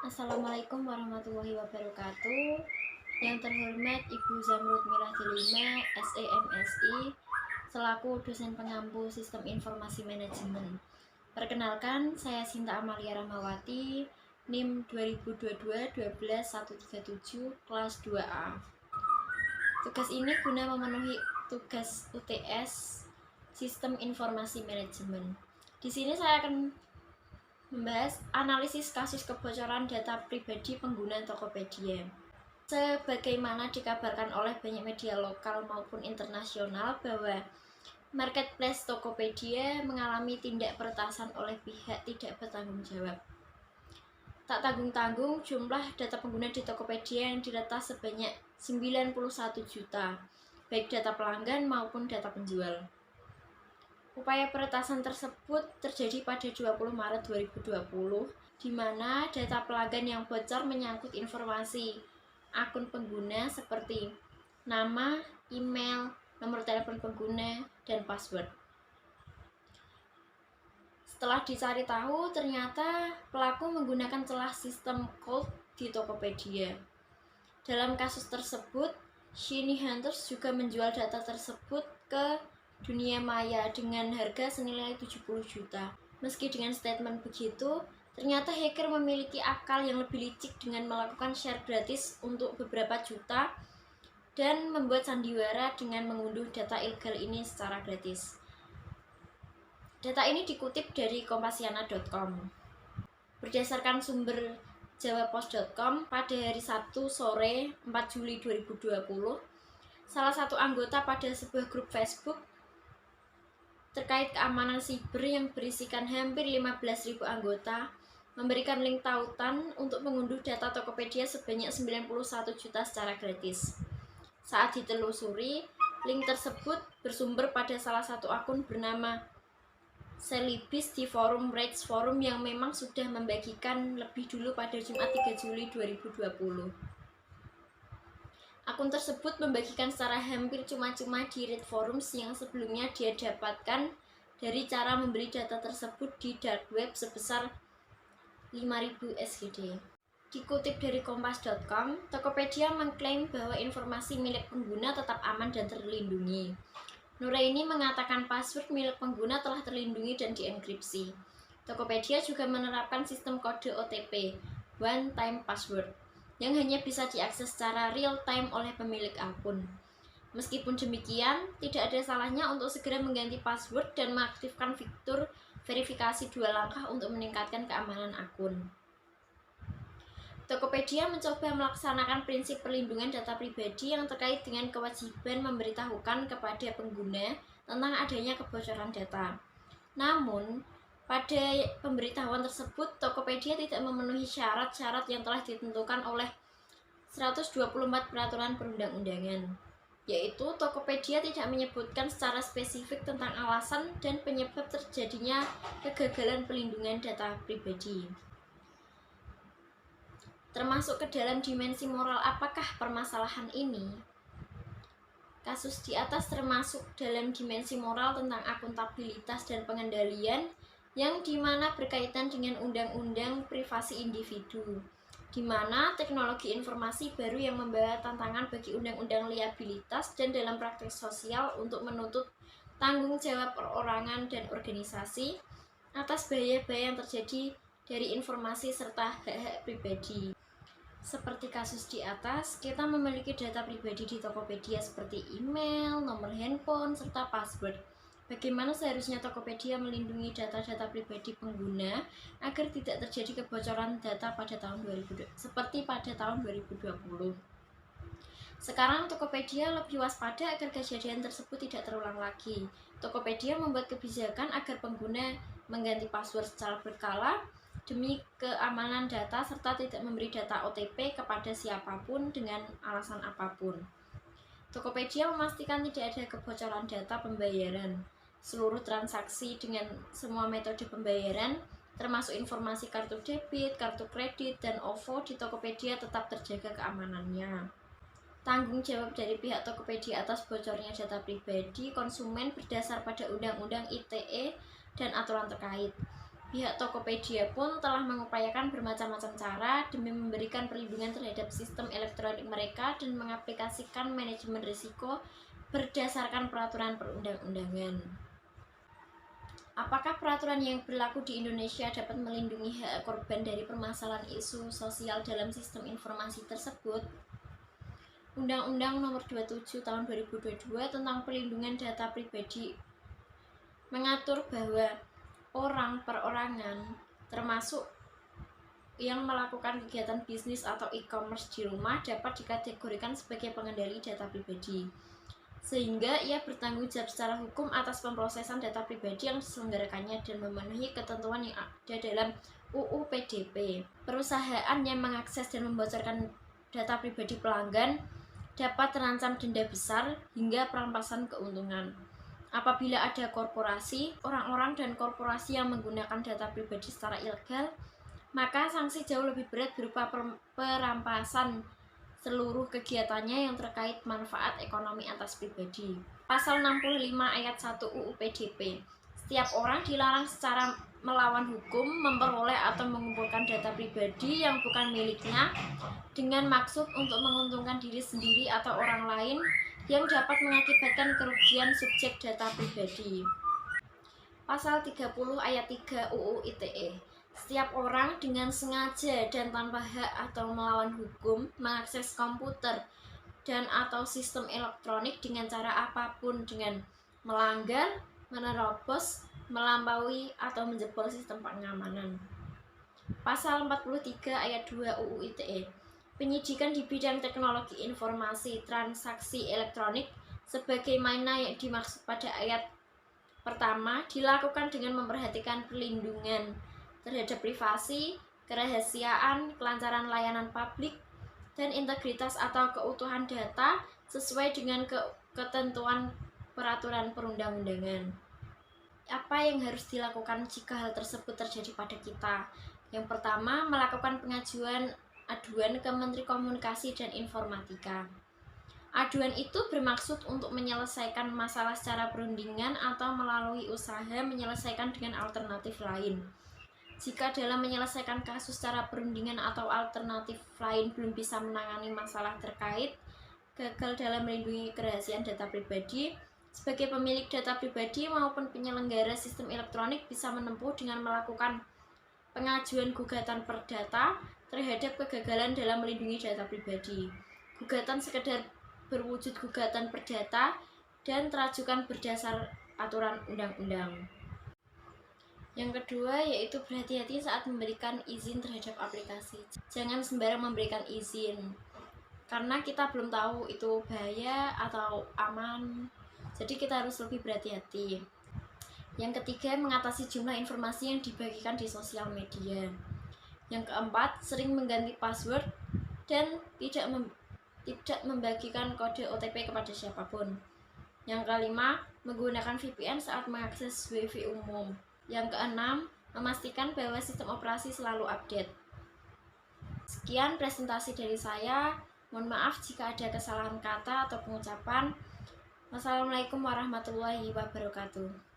Assalamualaikum warahmatullahi wabarakatuh. Yang terhormat Ibu Zamrud Mirah Delima, SEMSI, selaku dosen pengampu Sistem Informasi Manajemen. Perkenalkan, saya Sinta Amalia Rahmawati, NIM 2022-12137, kelas 2A. Tugas ini guna memenuhi tugas UTS Sistem Informasi Manajemen. Di sini saya akan membahas analisis kasus kebocoran data pribadi pengguna Tokopedia. Sebagaimana dikabarkan oleh banyak media lokal maupun internasional bahwa marketplace Tokopedia mengalami tindak peretasan oleh pihak tidak bertanggung jawab. Tak tanggung-tanggung, jumlah data pengguna di Tokopedia yang diretas sebanyak 91 juta, baik data pelanggan maupun data penjual. Upaya peretasan tersebut terjadi pada 20 Maret 2020, di mana data pelanggan yang bocor menyangkut informasi akun pengguna seperti nama, email, nomor telepon pengguna, dan password. Setelah dicari tahu, ternyata pelaku menggunakan celah sistem cold di Tokopedia. Dalam kasus tersebut, Shiny Hunters juga menjual data tersebut ke dunia maya dengan harga senilai 70 juta. Meski dengan statement begitu, ternyata hacker memiliki akal yang lebih licik dengan melakukan share gratis untuk beberapa juta dan membuat sandiwara dengan mengunduh data ilegal ini secara gratis. Data ini dikutip dari kompasiana.com. Berdasarkan sumber jawapos.com, pada hari Sabtu sore 4 Juli 2020, salah satu anggota pada sebuah grup Facebook terkait keamanan siber yang berisikan hampir 15.000 anggota memberikan link tautan untuk mengunduh data Tokopedia sebanyak 91 juta secara gratis. Saat ditelusuri, link tersebut bersumber pada salah satu akun bernama Celibis di forum Rage Forum yang memang sudah membagikan lebih dulu pada Jumat 3 Juli 2020. Akun tersebut membagikan secara hampir cuma-cuma di Reddit Forums yang sebelumnya dia dapatkan dari cara membeli data tersebut di dark web sebesar 5.000 SGD. Dikutip dari kompas.com, Tokopedia mengklaim bahwa informasi milik pengguna tetap aman dan terlindungi. Nuraini mengatakan password milik pengguna telah terlindungi dan dienkripsi. Tokopedia juga menerapkan sistem kode OTP, One Time Password, yang hanya bisa diakses secara real time oleh pemilik akun. Meskipun demikian, tidak ada salahnya untuk segera mengganti password dan mengaktifkan fitur verifikasi 2 langkah untuk meningkatkan keamanan akun. Tokopedia mencoba melaksanakan prinsip perlindungan data pribadi yang terkait dengan kewajiban memberitahukan kepada pengguna tentang adanya kebocoran data. Namun, pada pemberitahuan tersebut, Tokopedia tidak memenuhi syarat-syarat yang telah ditentukan oleh 124 peraturan perundang-undangan, yaitu Tokopedia tidak menyebutkan secara spesifik tentang alasan dan penyebab terjadinya kegagalan pelindungan data pribadi. Termasuk ke dalam dimensi moral apakah permasalahan ini? Kasus di atas termasuk dalam dimensi moral tentang akuntabilitas dan pengendalian yang dimana berkaitan dengan undang-undang privasi individu, di mana teknologi informasi baru yang membawa tantangan bagi undang-undang liabilitas dan dalam praktik sosial untuk menuntut tanggung jawab perorangan dan organisasi atas bahaya-bahaya yang terjadi dari informasi serta hak-hak pribadi. Seperti kasus di atas, kita memiliki data pribadi di Tokopedia seperti email, nomor handphone, serta password. Bagaimana seharusnya Tokopedia melindungi data-data pribadi pengguna agar tidak terjadi kebocoran data pada tahun 2020, seperti pada tahun 2020. Sekarang Tokopedia lebih waspada agar kejadian tersebut tidak terulang lagi. Tokopedia membuat kebijakan agar pengguna mengganti password secara berkala demi keamanan data serta tidak memberi data OTP kepada siapapun dengan alasan apapun. Tokopedia memastikan tidak ada kebocoran data pembayaran. Seluruh transaksi dengan semua metode pembayaran, termasuk informasi kartu debit, kartu kredit, dan OVO di Tokopedia tetap terjaga keamanannya. Tanggung jawab dari pihak Tokopedia atas bocornya data pribadi konsumen berdasar pada Undang-Undang ITE dan aturan terkait. Pihak Tokopedia pun telah mengupayakan bermacam-macam cara demi memberikan perlindungan terhadap sistem elektronik mereka dan mengaplikasikan manajemen risiko berdasarkan peraturan perundang-undangan. Apakah peraturan yang berlaku di Indonesia dapat melindungi hak korban dari permasalahan isu sosial dalam sistem informasi tersebut? Undang-Undang Nomor 27 Tahun 2022 tentang Perlindungan Data Pribadi mengatur bahwa orang perorangan, termasuk yang melakukan kegiatan bisnis atau e-commerce di rumah, dapat dikategorikan sebagai pengendali data pribadi, sehingga ia bertanggung jawab secara hukum atas pemrosesan data pribadi yang diselenggarakannya dan memenuhi ketentuan yang ada dalam UU PDP. Perusahaan yang mengakses dan membocorkan data pribadi pelanggan dapat terancam denda besar hingga perampasan keuntungan. Apabila ada korporasi, orang-orang dan korporasi yang menggunakan data pribadi secara ilegal, maka sanksi jauh lebih berat berupa perampasan seluruh kegiatannya yang terkait manfaat ekonomi atas pribadi. Pasal 65 ayat 1 UU PDP. Setiap orang dilarang secara melawan hukum memperoleh atau mengumpulkan data pribadi yang bukan miliknya dengan maksud untuk menguntungkan diri sendiri atau orang lain yang dapat mengakibatkan kerugian subjek data pribadi. Pasal 30 ayat 3 UU ITE. Setiap orang dengan sengaja dan tanpa hak atau melawan hukum mengakses komputer dan atau sistem elektronik dengan cara apapun dengan melanggar, menerobos, melampaui atau menjebol sistem pengamanan. Pasal 43 ayat 2 UU ITE. Penyidikan di bidang teknologi informasi transaksi elektronik sebagaimana yang dimaksud pada ayat pertama dilakukan dengan memperhatikan perlindungan terhadap privasi, kerahasiaan, kelancaran layanan publik, dan integritas atau keutuhan data sesuai dengan ketentuan peraturan perundang-undangan. Apa yang harus dilakukan jika hal tersebut terjadi pada kita? Yang pertama, melakukan pengajuan aduan ke Menteri Komunikasi dan Informatika. Aduan itu bermaksud untuk menyelesaikan masalah secara perundingan atau melalui usaha menyelesaikan dengan alternatif lain. Jika dalam menyelesaikan kasus secara perundingan atau alternatif lain belum bisa menangani masalah terkait, gagal dalam melindungi kerahasiaan data pribadi, sebagai pemilik data pribadi maupun penyelenggara sistem elektronik bisa menempuh dengan melakukan pengajuan gugatan perdata terhadap kegagalan dalam melindungi data pribadi. Gugatan sekedar berwujud gugatan perdata dan terajukan berdasar aturan undang-undang. Yang kedua yaitu berhati-hati saat memberikan izin terhadap aplikasi. Jangan sembarang memberikan izin, karena kita belum tahu itu bahaya atau aman. Jadi kita harus lebih berhati-hati. Yang ketiga, mengatasi jumlah informasi yang dibagikan di sosial media. Yang keempat, sering mengganti password dan tidak membagikan kode OTP kepada siapapun. Yang kelima, menggunakan VPN saat mengakses WiFi umum. Yang keenam, memastikan bahwa sistem operasi selalu update. Sekian presentasi dari saya. Mohon maaf jika ada kesalahan kata atau pengucapan. Wassalamualaikum warahmatullahi wabarakatuh.